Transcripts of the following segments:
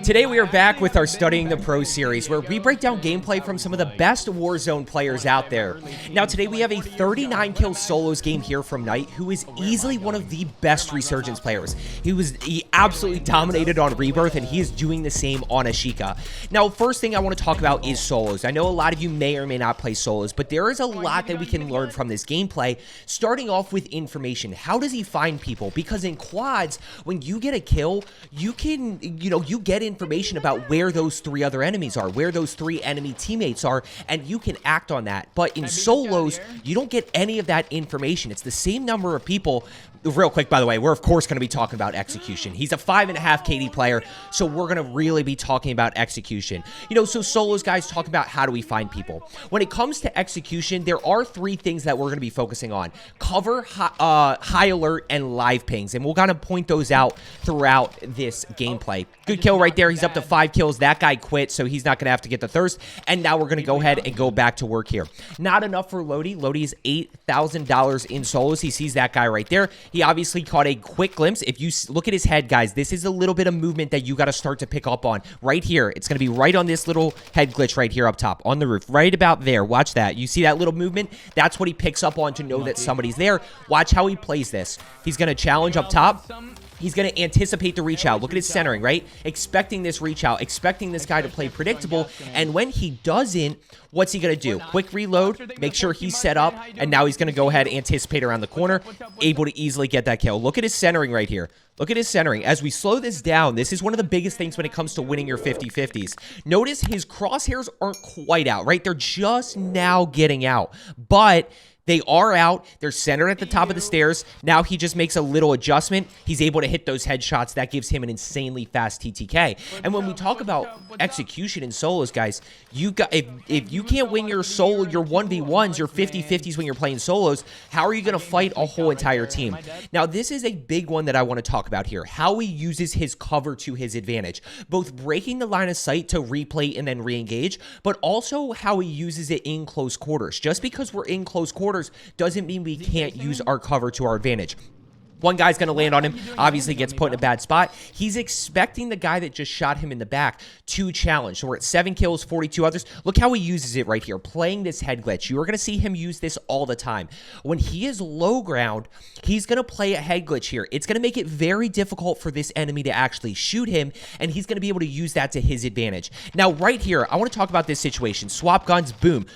Today we are back with our Studying the Pro series, where we break down gameplay from some of the best Warzone players out there. Now today we have a 39 kill solos game here from Knight, who is easily one of the best Resurgence players. He absolutely dominated on Rebirth, and he is doing the same on Ashika. Now first thing I want to talk about is solos. I know a lot of you may or may not play solos, but there is a lot that we can learn from this gameplay, starting off with information. How does he find people? Because in quads, when you get a kill, you can, you get information about where those three other enemies are, where those three enemy teammates are, and you can act on that. But in solos, you don't get any of that information. It's the same number of people. Real quick, by the way, we're of course going to be talking about execution. He's a 5.5 KD player, so we're going to really be talking about execution. So solos, guys, talk about how do we find people. When it comes to execution, there are three things that we're going to be focusing on: cover, high alert, and live pings, and we'll kind of point those out throughout this gameplay. Good kill right there. He's up to 5 kills. That guy quit, so he's not going to have to get the thirst, and now we're going to go ahead and go back to work here. Not enough for Lodi. Lodi is $8,000 in solos. He sees that guy right there. He obviously caught a quick glimpse. If you look at his head, guys, this is a little bit of movement that you got to start to pick up on right here. It's going to be right on this little head glitch right here up top on the roof, right about there. Watch that. You see that little movement? That's what he picks up on to know that somebody's there. Watch how he plays this. He's going to challenge up top. He's going to anticipate the reach out. Look at his centering, right? Expecting this reach out, expecting this guy to play predictable. And when he doesn't, what's he going to do? Quick reload, make sure he's set up, and now he's going to go ahead and anticipate around the corner, able to easily get that kill. Look at his centering right here. Look at his centering. As we slow this down, this is one of the biggest things when it comes to winning your 50-50s. Notice his crosshairs aren't quite out, right? They're just now getting out. But they are out. They're centered at the top of the stairs. Now he just makes a little adjustment. He's able to hit those headshots. That gives him an insanely fast TTK. And when we talk about execution in solos, guys, if you can't win your solo, your 1v1s, your 50-50s when you're playing solos, how are you going to fight a whole entire team? Now, this is a big one that I want to talk about here. How he uses his cover to his advantage. Both breaking the line of sight to replay and then re-engage, but also how he uses it in close quarters. Just because we're in close quarters doesn't mean we can't use our cover to our advantage. One guy's going to land on him, obviously gets put in a bad spot. He's expecting the guy that just shot him in the back to challenge. So we're at 7 kills, 42 others. Look how he uses it right here, playing this head glitch. You are going to see him use this all the time. When he is low ground, he's going to play a head glitch here. It's going to make it very difficult for this enemy to actually shoot him, and he's going to be able to use that to his advantage. Now, right here, I want to talk about this situation. Swap guns, boom.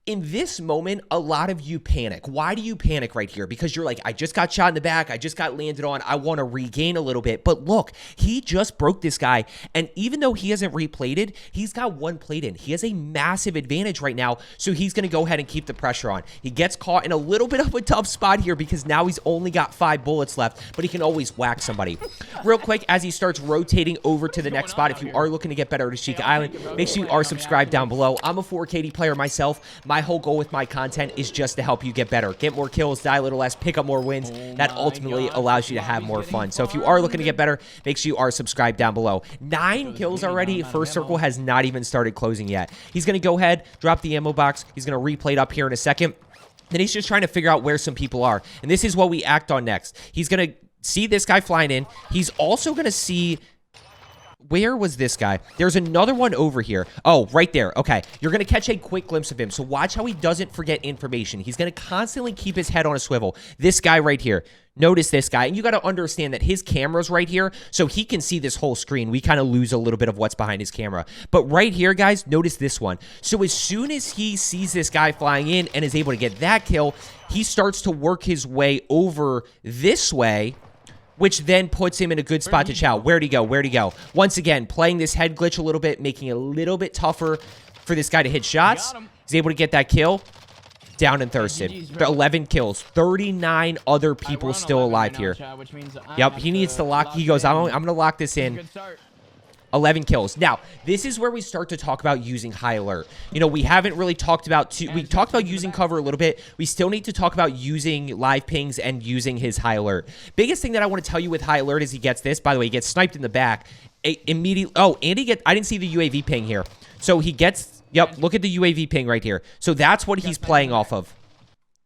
In this moment, a lot of you panic. Why do you panic right here? Because you're like, I just got shot in the back. I just got landed on. I want to regain a little bit. But look, he just broke this guy. And even though he hasn't replated, he's got one plate in. He has a massive advantage right now. So he's going to go ahead and keep the pressure on. He gets caught in a little bit of a tough spot here because now he's only got 5 bullets left, but he can always whack somebody. Real quick, as he starts rotating over to the next spot, if you are looking to get better at Ashika Island, make sure you are subscribed down below. I'm a 4 KD player myself. My whole goal with my content is just to help you get better, get more kills, die a little less, pick up more wins. That ultimately allows you to have more fun. So if you are looking to get better, make sure you are subscribed down below. 9 kills already. First circle has not even started closing yet. He's going to go ahead, drop the ammo box. He's going to replay it up here in a second. Then he's just trying to figure out where some people are. And this is what we act on next. He's going to see this guy flying in. He's also going to see... Where was this guy? There's another one over here. Oh, right there. Okay. You're going to catch a quick glimpse of him. So watch how he doesn't forget information. He's going to constantly keep his head on a swivel. This guy right here. Notice this guy. And you got to understand that his camera's right here, so he can see this whole screen. We kind of lose a little bit of what's behind his camera. But right here, guys, notice this one. So as soon as he sees this guy flying in and is able to get that kill, he starts to work his way over this way, which then puts him in a good spot to chow. Where'd he go? Where'd he go? Once again, playing this head glitch a little bit, making it a little bit tougher for this guy to hit shots. He's able to get that kill. Down and thirsted. 11 kills. 39 other people still alive here. Yep, he needs to lock. He goes, I'm going to lock this in. 11 kills. Now, this is where we start to talk about using high alert. We haven't really talked about... We talked about using cover a little bit. We still need to talk about using live pings and using his high alert. Biggest thing that I want to tell you with high alert is he gets this. By the way, he gets sniped in the back. Immediately... Oh, and I didn't see the UAV ping here. So he gets... Yep, look at the UAV ping right here. So that's what he's playing off of.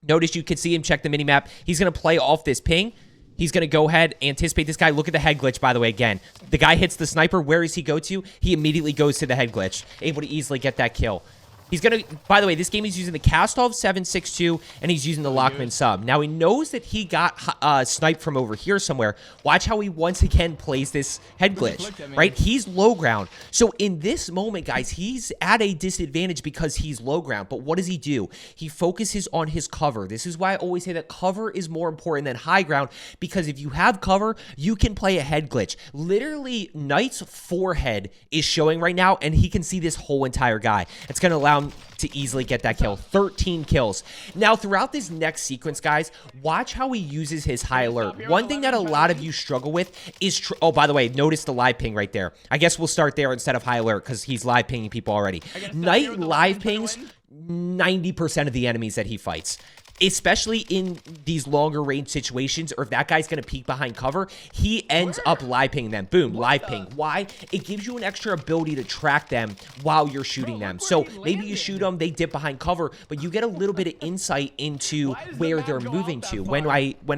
Notice you can see him check the minimap. He's going to play off this ping. He's going to go ahead, anticipate this guy. Look at the head glitch, by the way, again. The guy hits the sniper. Where does he go to? He immediately goes to the head glitch. Able to easily get that kill. He's going to, by the way, this game he's using the Kastov 7.62, and he's using the Lockman sub. Now, he knows that he got sniped from over here somewhere. Watch how he once again plays this head glitch, right? He's low ground. So, in this moment, guys, he's at a disadvantage because he's low ground. But what does he do? He focuses on his cover. This is why I always say that cover is more important than high ground, because if you have cover, you can play a head glitch. Literally, Knight's forehead is showing right now, and he can see this whole entire guy. It's going to allow him to easily get that kill. 13 kills. Now, throughout this next sequence, guys, watch how he uses his high alert. One thing that a lot of you struggle with is... oh, by the way, notice the live ping right there. I guess we'll start there instead of high alert because he's live pinging people already. Knight live pings 90% of the enemies that he fights. Especially in these longer range situations, or if that guy's going to peek behind cover, he ends up live pinging them. Boom, live ping. Why? It gives you an extra ability to track them while you're shooting them. So maybe you shoot them, they dip behind cover, but you get a little bit of insight into where they're moving to. When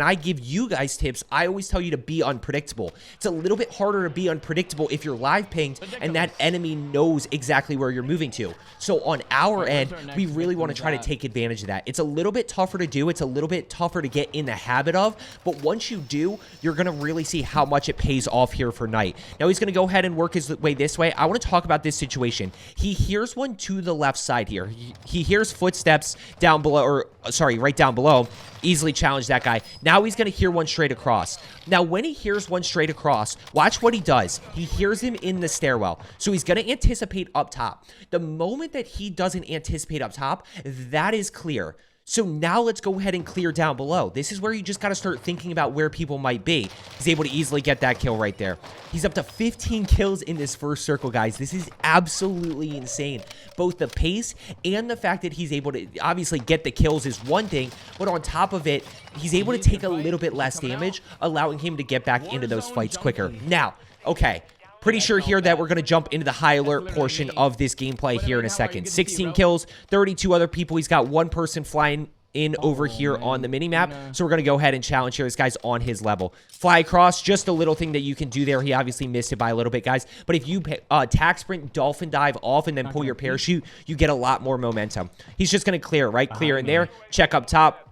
I give you guys tips, I always tell you to be unpredictable. It's a little bit harder to be unpredictable if you're live pinged and that enemy knows exactly where you're moving to. So on our end, we really want to try to take advantage of that. It's a little bit tougher to do. It's a little bit tougher to get in the habit of, but once you do, you're going to really see how much it pays off here for Knight. Now he's going to go ahead and work his way this way. I want to talk about this situation. He hears one to the left side here. He hears footsteps down below, or sorry, right down below. Easily challenge that guy. Now he's going to hear one straight across. Now when he hears one straight across, watch what he does. He hears him in the stairwell. So he's going to anticipate up top. The moment that he doesn't anticipate up top, that is clear. So now let's go ahead and clear down below. This is where you just got to start thinking about where people might be. He's able to easily get that kill right there. He's up to 15 kills in this first circle, guys. This is absolutely insane. Both the pace and the fact that he's able to obviously get the kills is one thing, but on top of it, he's able to take a little bit less damage, allowing him to get back into those fights quicker. Now, okay. Pretty sure here that we're going to jump into the high alert portion of this gameplay here in a second. 16 kills, 32 other people. He's got one person flying in over here on the minimap. So we're going to go ahead and challenge here. This guy's on his level. Fly across, just a little thing that you can do there. He obviously missed it by a little bit, guys. But if you tack sprint, dolphin dive off, and then pull your parachute, you get a lot more momentum. He's just going to clear, right? Clear in there. Check up top.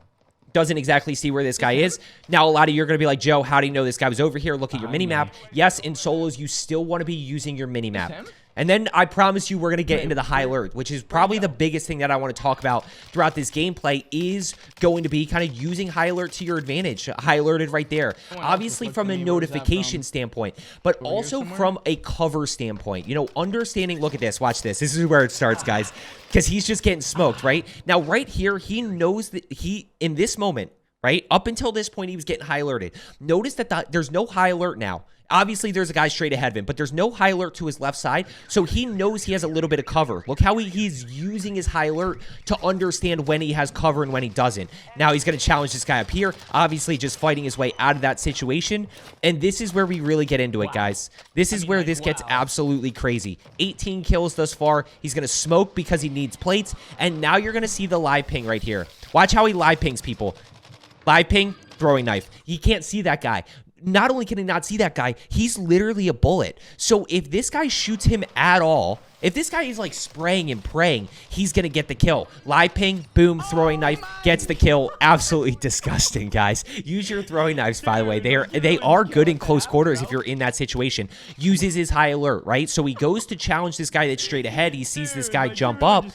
Doesn't exactly see where this guy is. Now, a lot of you are going to be like, Joe, how do you know this guy was over here? Look at your minimap. Yes, in solos, you still want to be using your minimap. And then I promise you we're going to get into the high alert, which is probably the biggest thing that I want to talk about throughout this gameplay is going to be kind of using high alert to your advantage. High alerted right there. Obviously from a notification standpoint, but also from a cover standpoint. You know, understanding, look at this, watch this. This is where it starts, guys, because he's just getting smoked, right? Now, right here, he knows that in this moment, right, up until this point, he was getting high alerted. Notice that there's no high alert now. Obviously, there's a guy straight ahead of him, but there's no high alert to his left side, so he knows he has a little bit of cover. Look how he's using his high alert to understand when he has cover and when he doesn't. Now he's going to challenge this guy up here, obviously just fighting his way out of that situation, and this is where we really get into it, guys. This is where this gets absolutely crazy. 18 kills thus far. He's going to smoke because he needs plates, and now you're going to see the live ping right here. Watch how he live pings people. Live ping, throwing knife. He can't see that guy. Not only can he not see that guy, he's literally a bullet. So if this guy shoots him at all, if this guy is like spraying and praying, he's going to get the kill. Live ping, boom, throwing knife, gets the kill. Absolutely disgusting, guys. Use your throwing knives, by the way. They are good in close quarters if you're in that situation. Uses his high alert, right? So he goes to challenge this guy that's straight ahead. He sees this guy jump up.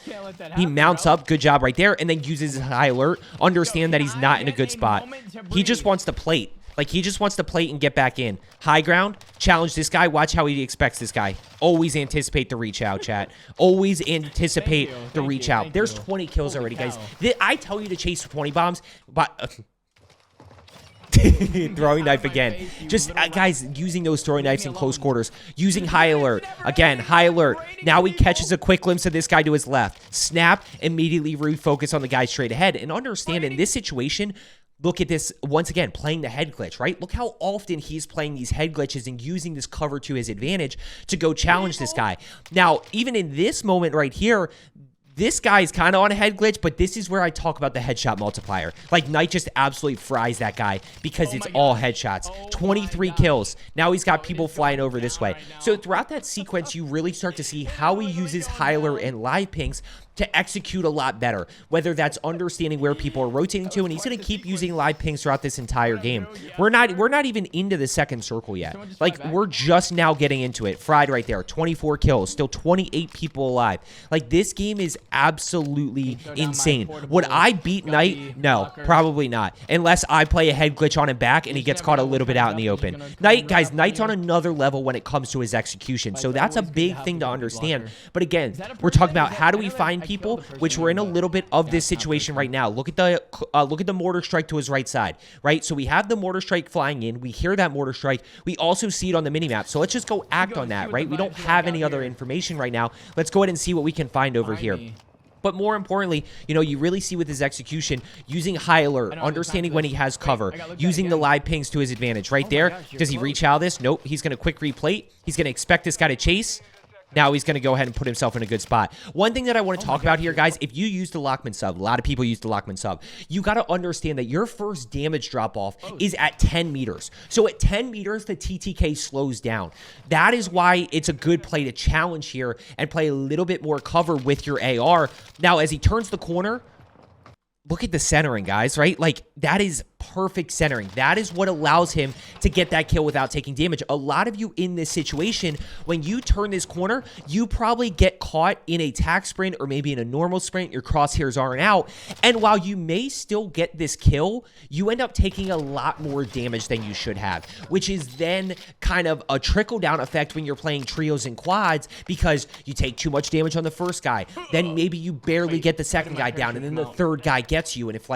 He mounts up. Good job right there. And then uses his high alert. Understand that he's not in a good spot. He just wants to plate. Like, he just wants to plate and get back in. High ground, challenge this guy. Watch how he expects this guy. Always anticipate the reach out, chat. Always anticipate the reach out. There's 20 kills already, guys. I tell you to chase 20 bombs, but... throwing knife again. Just, guys, using those throwing knives in close quarters. Using high alert. Again, high alert. Now he catches a quick glimpse of this guy to his left. Snap, immediately refocus on the guy straight ahead. And understand, in this situation... Look at this, once again, playing the head glitch, right? Look how often he's playing these head glitches and using this cover to his advantage to go challenge this guy. Now, even in this moment right here, This guy is kind of on a head glitch, but this is where I talk about the headshot multiplier. Like, Knight just absolutely fries that guy because it's all headshots. 23 kills. Now he's got people flying over this way. So throughout that sequence, you really start to see how he uses Hyler and live pings to execute a lot better, whether that's understanding where people are rotating to, and he's going to keep using live pings throughout this entire game. We're not even into the second circle yet. Like, we're just now getting into it. Fried right there, 24 kills, still 28 people alive. Like, this game is absolutely insane. Would I beat Knight? No, probably not, unless I play a head glitch on him back and he gets caught a little bit out in the open. Guys, Knight's on another level when it comes to his execution, so that's a big thing to understand. But again, we're talking about how do we find people, which we're in a little bit of this situation right now. Look at the mortar strike to his right side, right? So we have the mortar strike flying in. We hear that mortar strike. We also see it on the minimap. So let's just go act on that, right? We don't have any other information right now. Let's go ahead and see what we can find over here. But more importantly, you know, you really see with his execution, using high alert, understanding when he has cover, using the live pings to his advantage. Right there, does he reach out of this? Nope. He's going to quick replate. He's going to expect this guy to chase. Now he's going to go ahead and put himself in a good spot. One thing that I want to talk about here, guys, if you use the Lockman sub, a lot of people use the Lockman sub, you got to understand that your first damage drop-off is at 10 meters. So at 10 meters, the TTK slows down. That is why it's a good play to challenge here and play a little bit more cover with your AR. Now, as he turns the corner, look at the centering, guys, right? Like, that is perfect centering. That is what allows him to get that kill without taking damage. A lot of you in this situation, when you turn this corner, you probably get caught in a tack sprint or maybe in a normal sprint. Your crosshairs aren't out. And while you may still get this kill, you end up taking a lot more damage than you should have, which is then kind of a trickle-down effect when you're playing trios and quads, because you take too much damage on the first guy. Then maybe you barely get the second guy down, and then the third guy gets you. And if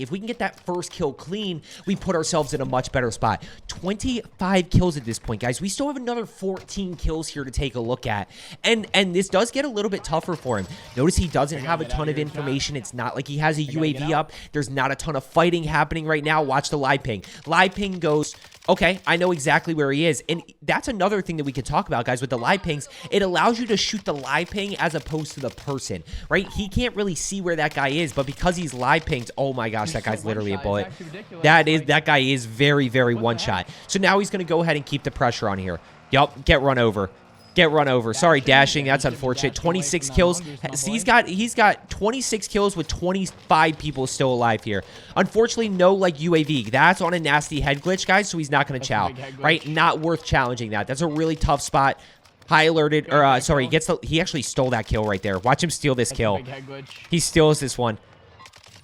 if we can get that first kill clean, we put ourselves in a much better spot. 25 kills at this point, guys. We still have another 14 kills here to take a look at. And this does get a little bit tougher for him. Notice he doesn't have a ton of information. It's not like he has a UAV up. There's not a ton of fighting happening right now. Watch the live ping. Live ping goes, okay, I know exactly where he is. And that's another thing that we could talk about, guys, with the live pings. It allows you to shoot the live ping as opposed to the person, right? He can't really see where that guy is, but because he's live pinged, oh my gosh, that guy's literally a bullet. That guy is very, very one shot. So now he's going to go ahead and keep the pressure on here. Yup, get run over. Get run over. Sorry, dashing. That's unfortunate. 26 kills. See, he's got 26 kills with 25 people still alive here. Unfortunately, no like UAV. That's on a nasty head glitch, guys, so he's not going to chow. Right? Not worth challenging that. That's a really tough spot. High alerted, or sorry, he actually stole that kill right there. Watch him steal this kill. He steals this one.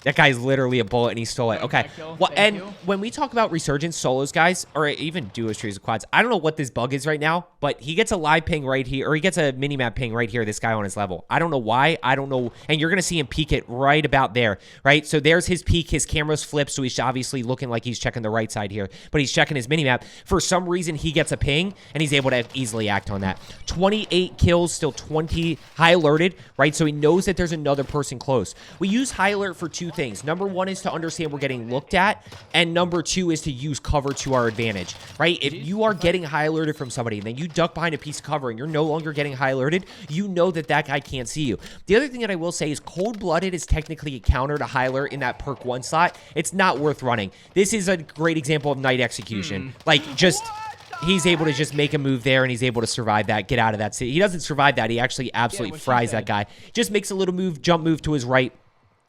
That guy's literally a bullet, and he stole it. Okay. Well, and when we talk about resurgence solos, guys, or even duos, trios, and quads, I don't know what this bug is right now, but he gets a live ping right here, or he gets a minimap ping right here, this guy on his level. I don't know why. I don't know. And you're going to see him peek it right about there, right? So there's his peek. His camera's flipped, so he's obviously looking like he's checking the right side here, but he's checking his minimap. For some reason, he gets a ping, and he's able to easily act on that. 28 kills, still 20 high alerted, right? So he knows that there's another person close. We use high alert for two things. Number one is to understand we're getting looked at, and number two is to use cover to our advantage, right? If you are getting high alerted from somebody and then you duck behind a piece of cover and you're no longer getting high alerted, you know that that guy can't see you. The other thing that I will say is cold-blooded is technically a counter to high alert in that perk 1 slot. It's not worth running. This is a great example of Knight execution. Like, just... he's able to just make a move there, and he's able to survive that, get out of that. He doesn't survive that. He actually absolutely fries that guy. Just makes a little move, jump move to his right.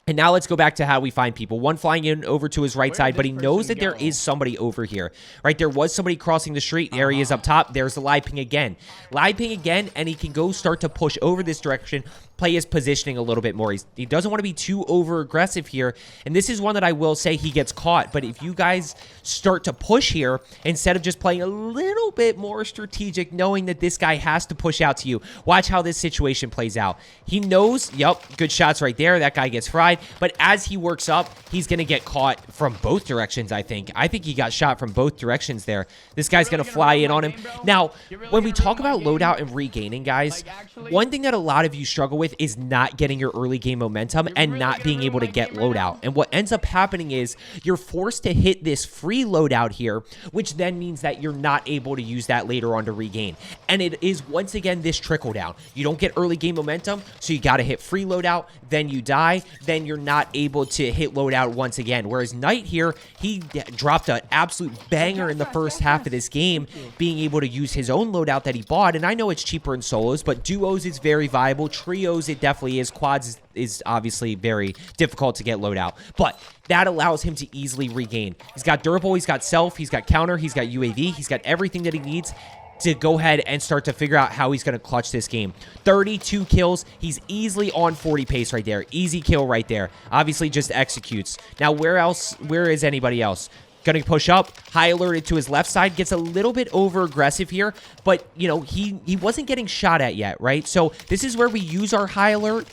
And now let's go back to how we find people. One flying in over to his right side, but he knows that there is somebody over here, right? There was somebody crossing the street. There he is up top. There's the live ping again. Live ping again, and he can go start to push over this direction, play his positioning a little bit more. He doesn't want to be too over-aggressive here, and this is one that I will say he gets caught. But if you guys start to push here, instead of just playing a little bit more strategic, knowing that this guy has to push out to you, watch how this situation plays out. He knows, yep, good shots right there. That guy gets fried. side, but as he works up, he's going to get caught from both directions, I think. I think he got shot from both directions there. This guy's going to fly in on him. Now, when we talk about loadout and regaining, guys, one thing that a lot of you struggle with is not getting your early game momentum and not being able to get loadout. And what ends up happening is you're forced to hit this free loadout here, which then means that you're not able to use that later on to regain. And it is, once again, this trickle down. You don't get early game momentum, so you got to hit free loadout, then you die, then you're not able to hit loadout once again. Whereas Knight here, he dropped an absolute banger in the first half of this game, being able to use his own loadout that he bought. And I know it's cheaper in solos, but duos is very viable. Trios, it definitely is. Quads is obviously very difficult to get loadout, but that allows him to easily regain. He's got durable, he's got self, he's got counter, he's got UAV, he's got everything that he needs to go ahead and start to figure out how he's going to clutch this game. 32 kills. He's easily on 40 pace right there. Easy kill right there. Obviously just executes. Now, where is anybody else? Going to push up. High alerted to his left side. Gets a little bit over aggressive here, but, you know, he wasn't getting shot at yet, right? So this is where we use our high alert,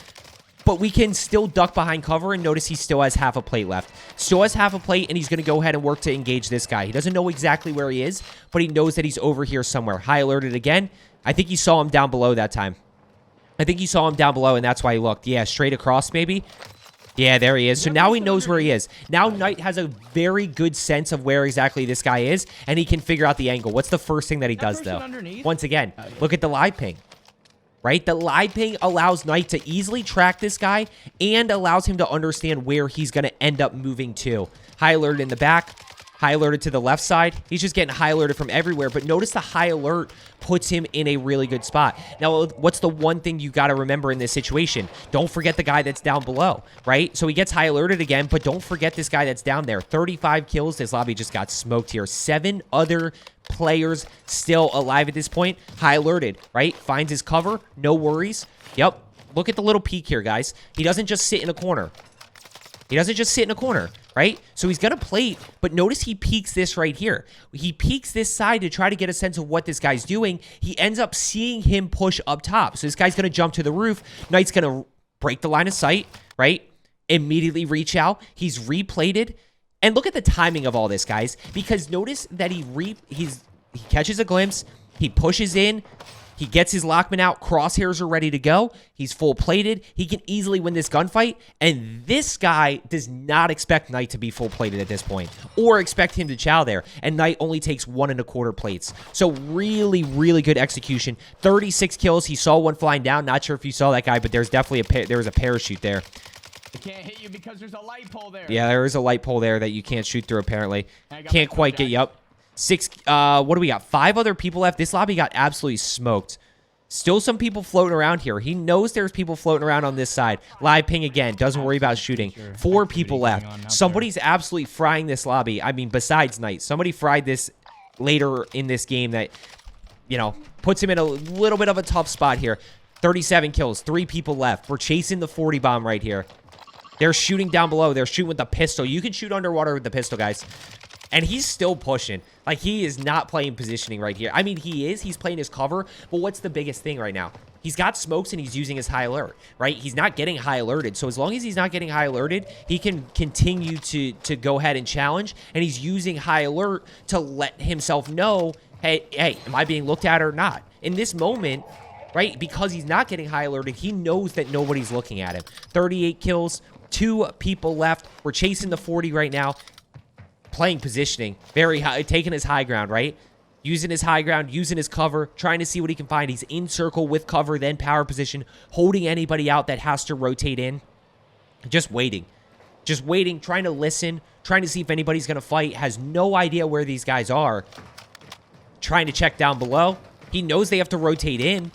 but we can still duck behind cover, and notice he still has half a plate left. Still has half a plate, and he's going to go ahead and work to engage this guy. He doesn't know exactly where he is, but he knows that he's over here somewhere. High alerted again. I think he saw him down below that time. I think he saw him down below, and that's why he looked. Yeah, straight across maybe. Yeah, there he is. So now he knows where he is. Now Knight has a very good sense of where exactly this guy is, and he can figure out the angle. What's the first thing that he does, though? Once again, look at the live ping. Right? The live ping allows Knight to easily track this guy and allows him to understand where he's going to end up moving to. High alerted in the back. High alerted to the left side. He's just getting high alerted from everywhere. But notice the high alert puts him in a really good spot. Now, what's the one thing you got to remember in this situation? Don't forget the guy that's down below, right? So he gets high alerted again, but don't forget this guy that's down there. 35 kills. This lobby just got smoked here. 7 other players still alive at this point. High alerted, right? Finds his cover. No worries. Yep. Look at the little peek here, guys. He doesn't just sit in a corner. He doesn't just sit in a corner, right? So he's going to plate, but notice he peeks this right here. He peeks this side to try to get a sense of what this guy's doing. He ends up seeing him push up top. So this guy's going to jump to the roof. Knight's going to break the line of sight, right? Immediately reach out. He's replated. And look at the timing of all this, guys, because notice that he catches a glimpse, he pushes in, he gets his lockman out, crosshairs are ready to go, he's full plated, he can easily win this gunfight, and this guy does not expect Knight to be full plated at this point, or expect him to chow there, and Knight only takes 1.25 plates. So really, really good execution. 36 kills, he saw one flying down, not sure if you saw that guy, but there's definitely there was a parachute there. It can't hit you because there's a light pole there. Yeah, there is a light pole there that you can't shoot through, apparently. Can't quite get you up. 6, what do we got? 5 other people left. This lobby got absolutely smoked. Still some people floating around here. He knows there's people floating around on this side. Live ping again. Doesn't worry about shooting. 4 people left. Somebody's absolutely frying this lobby. I mean, besides Knight. Somebody fried this later in this game that, you know, puts him in a little bit of a tough spot here. 37 kills. 3 people left. We're chasing the 40 bomb right here. They're shooting down below. They're shooting with the pistol. You can shoot underwater with the pistol, guys. And he's still pushing. Like, he is not playing positioning right here. I mean, he is. He's playing his cover. But what's the biggest thing right now? He's got smokes and he's using his high alert, right? He's not getting high alerted. So as long as he's not getting high alerted, he can continue to go ahead and challenge. And he's using high alert to let himself know, hey, am I being looked at or not? In this moment, right, because he's not getting high alerted, he knows that nobody's looking at him. 38 kills. 2 people left. We're chasing the 40 right now. Playing positioning. Very high. Taking his high ground, right? Using his high ground. Using his cover. Trying to see what he can find. He's in circle with cover. Then power position. Holding anybody out that has to rotate in. Just waiting. Just waiting. Trying to listen. Trying to see if anybody's going to fight. Has no idea where these guys are. Trying to check down below. He knows they have to rotate in.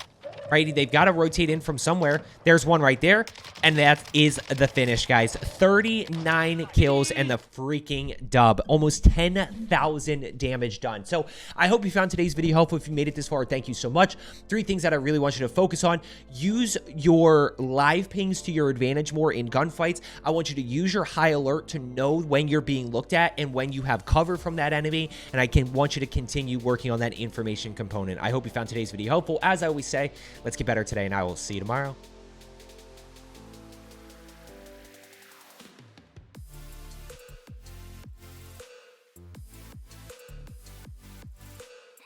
Right? They've got to rotate in from somewhere. There's one right there. And that is the finish, guys. 39 kills and the freaking dub. Almost 10,000 damage done. So I hope you found today's video helpful. If you made it this far, thank you so much. 3 things that I really want you to focus on. Use your live pings to your advantage more in gunfights. I want you to use your high alert to know when you're being looked at and when you have cover from that enemy. And I want you to continue working on that information component. I hope you found today's video helpful. As I always say, let's get better today, and I will see you tomorrow.